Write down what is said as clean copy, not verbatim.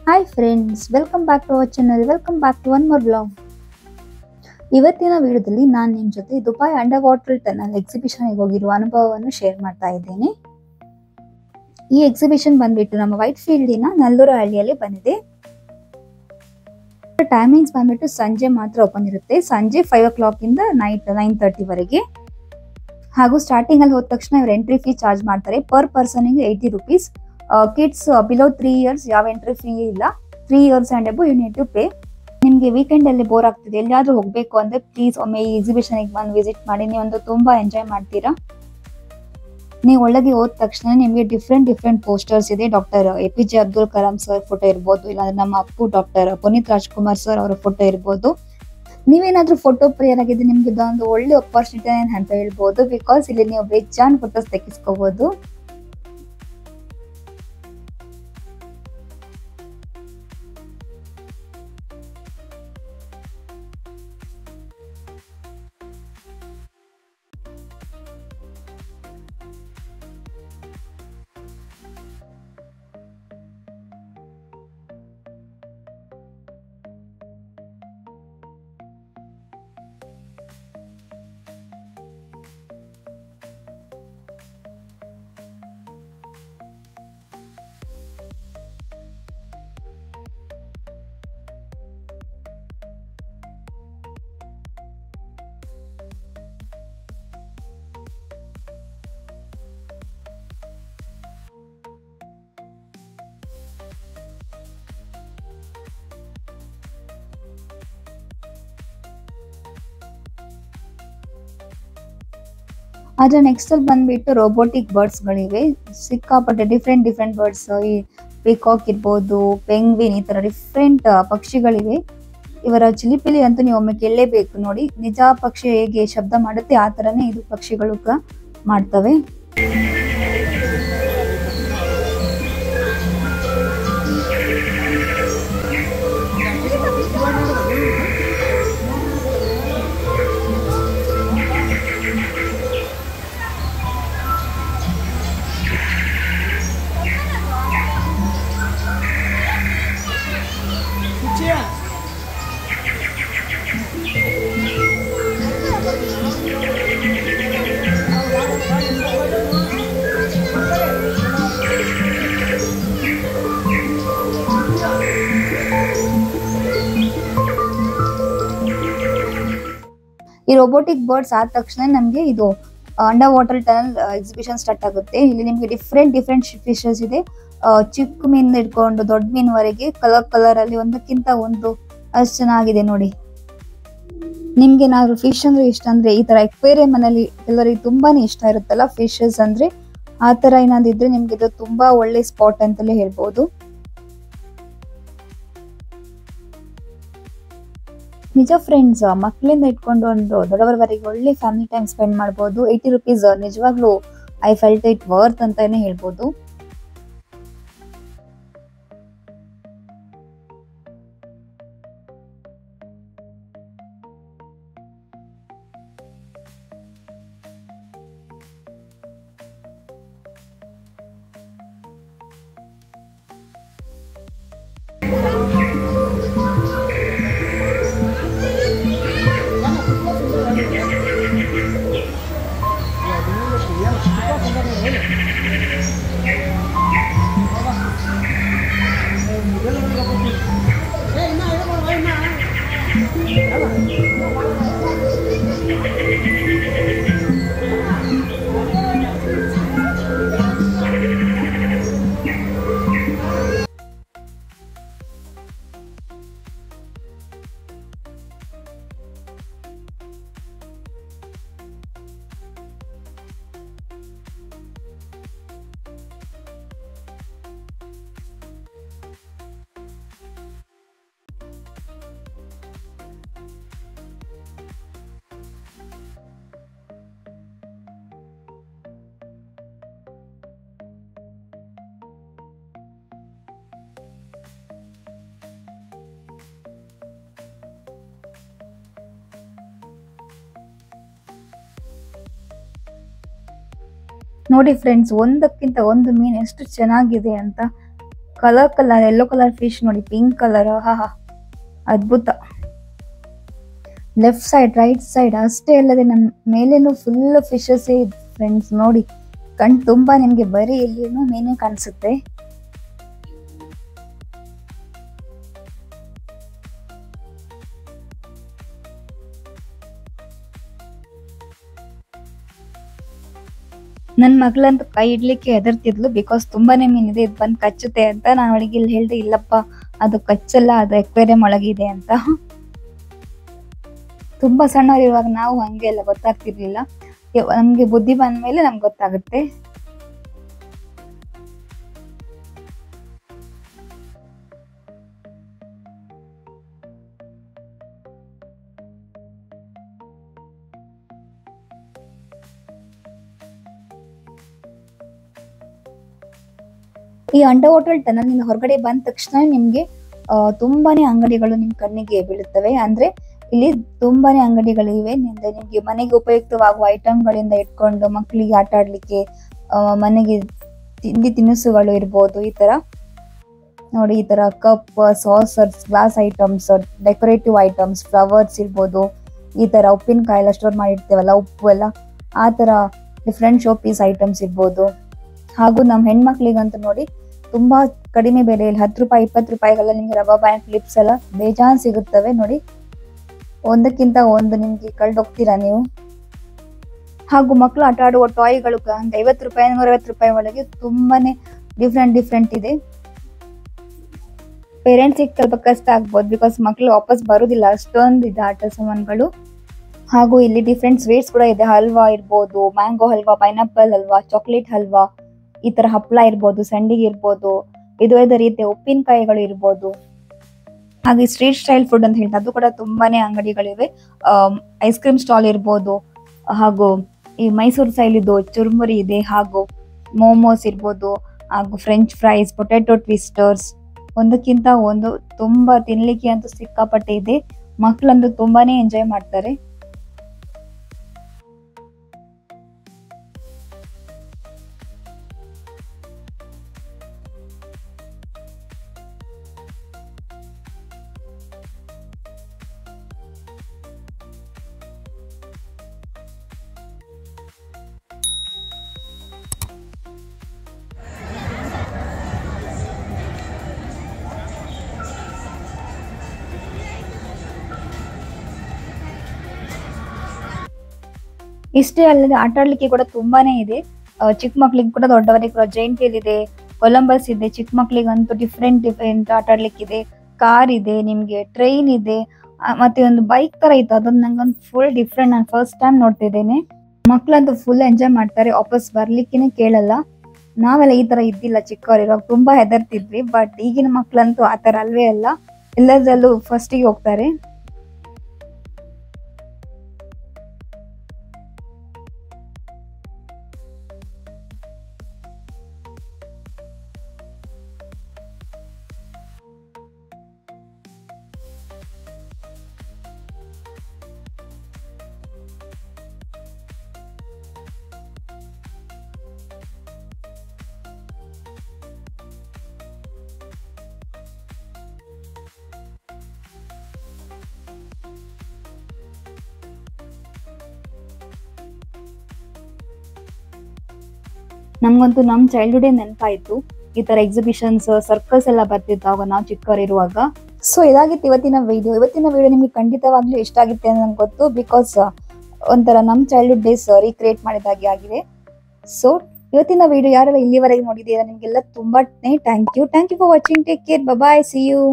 Hi friends, welcome back to our channel. Welcome back to one more blog. ಇವತ್ತಿನ ವಿಡಿಯೋದಲ್ಲಿ ನಾನು ನಿಮ್ಮ ಜೊತೆ ದುಬೈ ಅಂಡರ್ ವಾಟರ್ ಟನಲ್ ಎಕ್ಸಿಬಿಷನ್ಗೆ ಹೋಗಿರುವ ಅನುಭವವನ್ನು ಶೇರ್ ಮಾಡ್ತಾ ಇದ್ದೇನೆ. ಈ ಎಕ್ಸಿಬಿಷನ್ ಬಂದ್ಬಿಟ್ಟು ನಮ್ಮ ವೈಟ್ ಫೀಲ್ಡಿನ ನಲ್ಲೂರಹಳ್ಳಿಯಲ್ಲಿ ಬಂದಿದೆ. ಟೈಮಿಂಗ್ಸ್ ಬಂದ್ಬಿಟ್ಟು ಸಂಜೆ ಮಾತ್ರ ಓಪನ್ ಇರುತ್ತೆ. ಸಂಜೆ 5 o'clock ಇಂದ ನೈಟ್ 9:30 ವರೆಗೆ. ಹಾಗೂ ಸ್ಟಾರ್ಟಿಂಗ್ ಅಲ್ಲಿ ಹೋದ ತಕ್ಷಣ ಇವರು ಎಂಟ್ರಿ ಫೀ ಚಾರ್ಜ್ ಮಾಡ್ತಾರೆ. ಪರ್ ಪರ್ಸನ್ಗೆ 80 rupees. ಕಿಡ್ಸ್ ಬಿಲೋ 3 years ಯಾವ ಎಂಟ್ರಿ ಫೀ ಇಲ್ಲ. 3 years and above you need to pay. ನಿಮಗೆ ವೀಕೆಂಡ್ ಅಲ್ಲಿ ಬೋರ್ ಆಗ್ತಿದೆ, ಎಲ್ಲಿಯಾದ್ರೂ ಹೋಗ್ಬೇಕು ಅಂದ್ರೆ ಪ್ಲೀಸ್ ಒಮ್ಮೆ ಈ ಎಕ್ಸಿಬಿಷನ್ ಬಂದು ವಿಸಿಟ್ ಮಾಡಿ. ನೀವೊಂದು ತುಂಬಾ ಎಂಜಾಯ್ ಮಾಡ್ತೀರಾ. ನೀವು ಒಳಗೆ ಹೋದ ತಕ್ಷಣ ನಿಮಗೆ ಡಿಫ್ರೆಂಟ್ ಪೋಸ್ಟರ್ಸ್ ಇದೆ. Doctor APJ Abdul Kalam sir photo ಇರ್ಬೋದು, ಇಲ್ಲಾಂದ್ರೆ ನಮ್ಮ ಅಪ್ಪು ಡಾಕ್ಟರ್ ಪುನೀತ್ ರಾಜ್ಕುಮಾರ್ ಸರ್ ಅವರ ಫೋಟೋ ಇರ್ಬೋದು. ನೀವೇನಾದ್ರೂ ಫೋಟೋ ಪ್ರಿಯರ್ ಆಗಿದ್ರೆ ನಿಮ್ಗೆ ಇದೊಂದು ಒಳ್ಳೆ ಅಪರ್ಚುನಿಟಿ ಅಂತ ಹೇಳ್ಬೋದು. ಬಿಕಾಸ್ ಇಲ್ಲಿ ನೀವು ಬೇಜಾನ್ ಫೋಟೋಸ್ ತೆಗೆಸ್ಕೋಬಹುದು. ಅದ್ರ ನೆಕ್ಸ್ಟ್ ಅಲ್ಲಿ ಬಂದ್ಬಿಟ್ಟು ರೋಬೋಟಿಕ್ ಬರ್ಡ್ಸ್ ಗಳಿವೆ. ಸಿಕ್ಕಾಪಟ್ಟೆ ಡಿಫ್ರೆಂಟ್ ಬರ್ಡ್ಸ್, ಈ ಪಿಕಾಕ್ ಇರ್ಬೋದು, ಪೆಂಗ್ವಿನ್, ಈ ತರ ಡಿಫ್ರೆಂಟ್ ಪಕ್ಷಿಗಳಿವೆ. ಇವರ ಚಿಲಿಪಿಲಿ ಅಂತೂ ನೀವು ಒಮ್ಮೆ ಕೇಳಲೇಬೇಕು ನೋಡಿ. ನಿಜ ಪಕ್ಷಿ ಹೇಗೆ ಶಬ್ದ ಮಾಡುತ್ತೆ ಆ ತರನೇ ಇದು ಪಕ್ಷಿಗಳು ಮಾಡ್ತವೆ. ಈ ರೋಬೋಟಿಕ್ ಬರ್ಡ್ಸ್ ಆದ ತಕ್ಷಣ ನಮ್ಗೆ ಇದು under water tunnel exhibition start ಆಗುತ್ತೆ. ಇಲ್ಲಿ ನಿಮ್ಗೆ ಡಿಫ್ರೆಂಟ್ ಫಿಶಸ್ ಇದೆ. ಚಿಕ್ಕ ಮೀನ್ ಹಿಡ್ಕೊಂಡು ದೊಡ್ಡ ಮೀನ್ವರೆಗೆ ಕಲರ್ ಅಲ್ಲಿ ಒಂದಕ್ಕಿಂತ ಒಂದು ಅಷ್ಟು ಚೆನ್ನಾಗಿದೆ ನೋಡಿ. ನಿಮ್ಗೆ ಏನಾದ್ರು ಫಿಶ್ ಅಂದ್ರೆ ಇಷ್ಟ ಅಂದ್ರೆ, ಈ ತರ ಎಕ್ವೇರಿಯಂ ಮನೇಲಿ ಎಲ್ಲರಿಗೆ ತುಂಬಾನೇ ಇಷ್ಟ ಇರುತ್ತಲ್ಲ ಫಿಶಸ್ ಅಂದ್ರೆ, ಆ ತರ ಏನಾದ್ರು ಇದ್ರೆ ನಿಮ್ಗೆ ಇದು ತುಂಬಾ ಒಳ್ಳೆ ಸ್ಪಾಟ್ ಅಂತಲೇ ಹೇಳ್ಬೋದು. ನಿಜ ಫ್ರೆಂಡ್ಸ್, ಮಕ್ಕಳಿಂದ ಇಟ್ಕೊಂಡು ಒಂದು ದೊಡ್ಡವರವರೆಗೆ ಒಳ್ಳೆ ಫ್ಯಾಮಿಲಿ ಟೈಮ್ ಸ್ಪೆಂಡ್ ಮಾಡಬಹುದು. 80 rupees ನಿಜವಾಗ್ಲೂ ಐ ಫೆಲ್ಟ್ ಇಟ್ ವರ್ತ್ ಅಂತಾನೆ ಹೇಳ್ಬೋದು. ನೋಡಿ ಫ್ರೆಂಡ್ಸ್, ಒಂದಕ್ಕಿಂತ ಒಂದು ಮೀನು ಎಷ್ಟು ಚೆನ್ನಾಗಿದೆ ಅಂತ. ಕಲರ್ ಯೆಲ್ಲೋ ಕಲರ್ ಫಿಶ್ ನೋಡಿ, ಪಿಂಕ್ ಕಲರ್. ಹಾ ಅದ್ಭುತ. ಲೆಫ್ಟ್ ಸೈಡ್, ರೈಟ್ ಸೈಡ್ ಅಷ್ಟೇ ಅಲ್ಲದೆ ನಮ್ಮ ಮೇಲೇನು ಫುಲ್ ಫಿಶಸ್ ಇದೆ ಫ್ರೆಂಡ್ಸ್. ನೋಡಿ, ಕಣ್ ತುಂಬಾ ನಿಮ್ಗೆ ಬರೀ ಎಲ್ಲಿನೂ ಮೀನೇ ಕಾಣಿಸುತ್ತೆ. ನನ್ ಮಗಳಂತೂ ಕೈ ಇಡ್ಲಿಕ್ಕೆ ಹೆದರ್ತಿದ್ಲು, ಬಿಕಾಸ್ ತುಂಬಾನೇ ಮೀನಿದೆ, ಇದು ಬಂದ್ ಕಚ್ಚುತ್ತೆ ಅಂತ. ನಾನು ಅವಳಿಗೆ ಇಲ್ಲಿ ಹೇಳ್ದೆ, ಇಲ್ಲಪ್ಪ ಅದು ಕಚ್ಚಲ್ಲ, ಅದು ಎಕ್ವೇರಿಯಂ ಒಳಗಿದೆ ಅಂತ. ತುಂಬಾ ಸಣ್ಣವರಿರುವಾಗ ನಾವು ಹಂಗೆ ಎಲ್ಲ ಗೊತ್ತಾಗ್ತಿರ್ಲಿಲ್ಲ. ನಮ್ಗೆ ಬುದ್ಧಿ ಬಂದ್ಮೇಲೆ ನಮ್ಗೆ ಗೊತ್ತಾಗುತ್ತೆ. ಈ ಅಂಡರ್ ವಾಟರ್ ಟನಲ್ ನಿಂದ ಹೊರಗಡೆ ಬಂದ ತಕ್ಷಣ ನಿಮ್ಗೆ ತುಂಬಾನೇ ಅಂಗಡಿಗಳು ನಿಮ್ ಕಣ್ಣಿಗೆ ಬೀಳುತ್ತವೆ. ಅಂದ್ರೆ ಇಲ್ಲಿ ತುಂಬಾನೇ ಅಂಗಡಿಗಳಿವೆ. ನಿಮ್ಗೆ ಮನೆಗೆ ಉಪಯುಕ್ತವಾಗುವ ಐಟಮ್ಗಳಿಂದ ಇಟ್ಕೊಂಡು ಮಕ್ಕಳಿಗೆ ಆಟ ಆಡ್ಲಿಕ್ಕೆ, ಮನೆಗೆ ತಿಂಡಿ ತಿನಿಸುಗಳು ಇರ್ಬೋದು. ಈ ತರ ನೋಡಿ, ಈ ತರ cup, saucers, glass items, decorative items, flowers ಇರ್ಬೋದು. ಈ ತರ ಉಪ್ಪಿನಕಾಯಿ ಎಲ್ಲ ಸ್ಟೋರ್ ಮಾಡಿರ್ತೇವಲ್ಲ, ಉಪ್ಪು ಎಲ್ಲ, ಆ ತರ ಡಿಫ್ರೆಂಟ್ ಶೋ ಪೀಸ್ ಐಟಮ್ಸ್ ಇರ್ಬೋದು. ಹಾಗೂ ನಮ್ಮ ಹೆಣ್ಮಕ್ಳಿಗಂತೂ ನೋಡಿ ತುಂಬಾ ಕಡಿಮೆ ಬೆಲೆಯಲ್ಲಿ 10 ರೂಪಾಯಿ 20 ರೂಪಾಯಿಗೆಲ್ಲ ನಿಮ್ಗೆ ರಬ್ಬರ್ ಬ್ಯಾಂಡ್ ಕ್ಲಿಪ್ಸ್ ಎಲ್ಲ ಬೇಜಾನ್ ಸಿಗುತ್ತವೆ. ನೋಡಿ, ಒಂದಕ್ಕಿಂತ ಒಂದು ನಿಮ್ಗೆ ಕಳ್ದೋಗ್ತೀರಾ ನೀವು. ಹಾಗೂ ಮಕ್ಕಳು ಆಟ ಆಡುವ ಟಾಯ್ಗಳು 50 ರೂಪಾಯಿ 150 ರೂಪಾಯಿ ಒಳಗೆ ತುಂಬಾನೇ ಡಿಫ್ರೆಂಟ್ ಇದೆ. ಪೇರೆಂಟ್ಸಿಗೆ ಸ್ವಲ್ಪ ಕಷ್ಟ ಆಗ್ಬೋದು, ಬಿಕಾಸ್ ಮಕ್ಕಳು ವಾಪಸ್ ಬರುದಿಲ್ಲ, ಅಷ್ಟೊಂದು ಇದೆ ಆಟ ಸಾಮಾನುಗಳು. ಹಾಗೂ ಇಲ್ಲಿ ಡಿಫ್ರೆಂಟ್ ಸ್ವೀಟ್ಸ್ ಕೂಡ ಇದೆ. ಹಲ್ವಾ ಇರ್ಬೋದು, mango halwa, pineapple halwa, chocolate halwa, ಈ ತರ ಹಪ್ಪಳ ಇರ್ಬೋದು, ಸಂಡಿಗೆ ಇರ್ಬೋದು, ವಿಧ ರೀತಿಯ ಉಪ್ಪಿನಕಾಯಿಗಳು ಇರ್ಬೋದು. ಹಾಗೆ ಸ್ಟ್ರೀಟ್ ಸ್ಟೈಲ್ ಫುಡ್ ಅಂತ ಹೇಳ್ತಾರೆ, ಅದು ಕೂಡ ತುಂಬಾನೇ ಅಂಗಡಿಗಳಿವೆ. ಐಸ್ ಕ್ರೀಮ್ ಸ್ಟಾಲ್ ಇರ್ಬೋದು, ಹಾಗೂ ಈ ಮೈಸೂರು ಸ್ಟೈಲ್ ಇದು ಚುರುಮುರಿ ಇದೆ, ಹಾಗೂ ಮೋಮೋಸ್ ಇರ್ಬೋದು, ಹಾಗೂ ಫ್ರೆಂಚ್ ಫ್ರೈಸ್, ಪೊಟ್ಯಾಟೊ ಟ್ವಿಸ್ಟರ್ಸ್, ಒಂದಕ್ಕಿಂತ ಒಂದು ತುಂಬಾ ತಿನ್ಲಿಕ್ಕೆ ಅಂತೂ ಸಿಕ್ಕಾಪಟ್ಟೆ ಇದೆ. ಮಕ್ಕಳಂತೂ ತುಂಬಾನೇ ಎಂಜಾಯ್ ಮಾಡ್ತಾರೆ. ಇಷ್ಟೇ ಅಲ್ಲದೆ ಆಟ ಆಡ್ಲಿಕ್ಕೆ ಕೂಡ ತುಂಬಾನೇ ಇದೆ. ಚಿಕ್ಕ ಮಕ್ಳಿಗೆ ಕೂಡ ದೊಡ್ಡವರಿಗೆ ಕೂಡ ಜೈಂಟ್ ವೀಲ್ ಇದೆ, ಕೊಲಂಬಸ್ ಇದೆ. ಚಿಕ್ಕ ಮಕ್ಳಿಗಂತೂ ಡಿಫ್ರೆಂಟ್ ಆಟ ಆಡ್ಲಿಕ್ಕಿದೆ. ಕಾರ್ ಇದೆ, ನಿಮ್ಗೆ ಟ್ರೈನ್ ಇದೆ, ಮತ್ತೆ ಒಂದು ಬೈಕ್ ತರ ಇತ್ತು, ಅದೊಂದು ನಂಗೊಂದು ಫುಲ್ ಡಿಫ್ರೆಂಟ್. ನಾನು ಫಸ್ಟ್ ಟೈಮ್ ನೋಡ್ತಿದ್ದೇನೆ. ಮಕ್ಳಂತೂ ಫುಲ್ ಎಂಜಾಯ್ ಮಾಡ್ತಾರೆ, ವಾಪಸ್ ಬರ್ಲಿಕ್ಕೇನೆ ಕೇಳಲ್ಲ. ನಾವೆಲ್ಲ ಈ ತರ ಇದ್ದಿಲ್ಲ ಚಿಕ್ಕವರಿರುವಾಗ, ತುಂಬಾ ಹೆದರ್ತಿದ್ವಿ. ಬಟ್ ಈಗಿನ ಮಕ್ಳಂತೂ ಆ ತರ ಅಲ್ವೇ ಅಲ್ಲ, ಎಲ್ಲದರಲ್ಲೂ ಫಸ್ಟಿಗೆ ಹೋಗ್ತಾರೆ. ನಮ್ಗಂತೂ ನಮ್ ಚೈಲ್ಡ್ಹುಡ್ ನೆನಪಾಯ್ತು. ಈ ತರ ಎಕ್ಸಿಬಿಷನ್ಸ್, ಸರ್ಕಸ್ ಎಲ್ಲ ಬರ್ತಿತ್ತು ಅವಾಗ ನಾವು ಚಿಕ್ಕವರಿರುವಾಗ. ಸೊ ಇದಾಗಿತ್ತು ಇವತ್ತಿನ ವಿಡಿಯೋ. ನಿಮ್ಗೆ ಖಂಡಿತವಾಗ್ಲೂ ಇಷ್ಟ ಆಗುತ್ತೆ ಅಂತ ನಂಗೆ ಗೊತ್ತು, ಬಿಕಾಸ್ ಒಂಥರ ನಮ್ ಚೈಲ್ಡ್ಹುಡ್ ಡೇಸ್ ರೀಕ್ರಿಯೇಟ್ ಮಾಡಿದಾಗೆ ಆಗಿದೆ. ಸೊ ಇವತ್ತಿನ ವಿಡಿಯೋ ಯಾರೆಲ್ಲ ಇಲ್ಲಿವರೆಗೆ ನೋಡಿದ್ದೀರಾ, ನಿಮ್ಗೆಲ್ಲ ತುಂಬಾನೇ thank you for watching. Take care, bye, see you.